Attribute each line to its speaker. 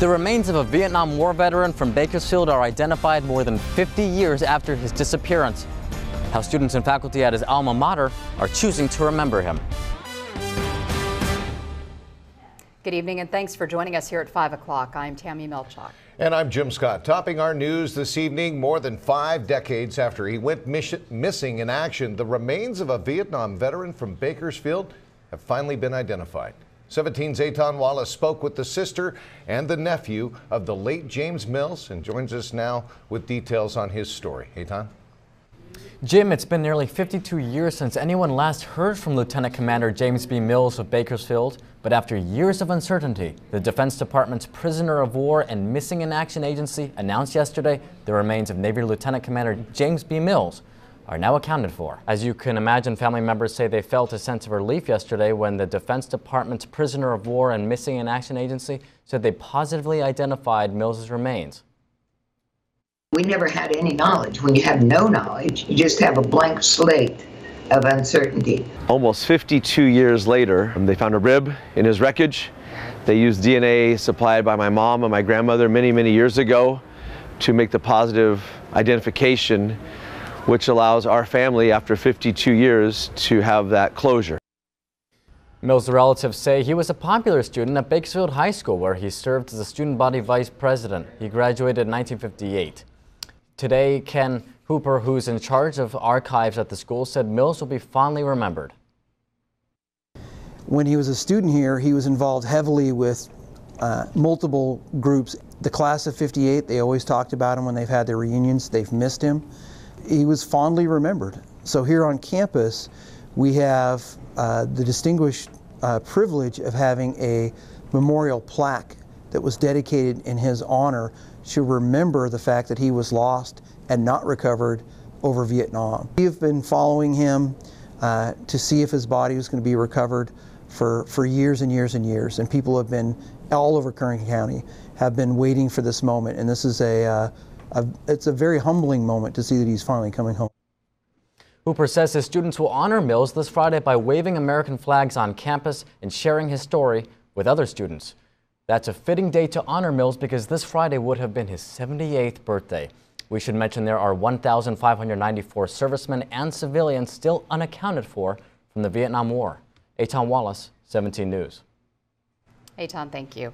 Speaker 1: The remains of a Vietnam War veteran from Bakersfield are identified more than 50 years after his disappearance. How students and faculty at his alma mater are choosing to remember him.
Speaker 2: Good evening and thanks for joining us here at 5 o'clock. I'm Tammy Melchak.
Speaker 3: And I'm Jim Scott. Topping our news this evening, more than 5 decades after he went missing in action, the remains of a Vietnam veteran from Bakersfield have finally been identified. 17's Eitan Wallace spoke with the sister and the nephew of the late James Mills and joins us now with details on his story. Eitan?
Speaker 1: Jim, it's been nearly 52 years since anyone last heard from Lieutenant Commander James B. Mills of Bakersfield. But after years of uncertainty, the Defense Department's Prisoner of War and Missing in Action Agency announced yesterday the remains of Navy Lieutenant Commander James B. Mills are now accounted for. As you can imagine, family members say they felt a sense of relief yesterday when the Defense Department's Prisoner of War and Missing in Action Agency said they positively identified Mills' remains.
Speaker 4: We never had any knowledge. When you have no knowledge, you just have a blank slate of uncertainty.
Speaker 5: Almost 52 years later, they found a rib in his wreckage. They used DNA supplied by my mom and my grandmother many years ago to make the positive identification, which allows our family, after 52 years, to have that closure.
Speaker 1: Mills' relatives say he was a popular student at Bakersfield High School, where he served as a student body vice president. He graduated in 1958. Today, Ken Hooper, who's in charge of archives at the school, said Mills will be fondly remembered.
Speaker 6: When he was a student here, he was involved heavily with multiple groups. The class of '58, they always talked about him when they've had their reunions. They've missed him. He was fondly remembered. So here on campus, we have the distinguished privilege of having a memorial plaque that was dedicated in his honor to remember the fact that he was lost and not recovered over Vietnam. We have been following him to see if his body was going to be recovered for years and years and years, and people have been all over Kern County have been waiting for this moment, and this is it's a very humbling moment to see that he's finally coming home.
Speaker 1: Hooper says his students will honor Mills this Friday by waving American flags on campus and sharing his story with other students. That's a fitting day to honor Mills because this Friday would have been his 78th birthday. We should mention there are 1,594 servicemen and civilians still unaccounted for from the Vietnam War. Eitan Wallace, 17 News.
Speaker 2: Eitan, thank you.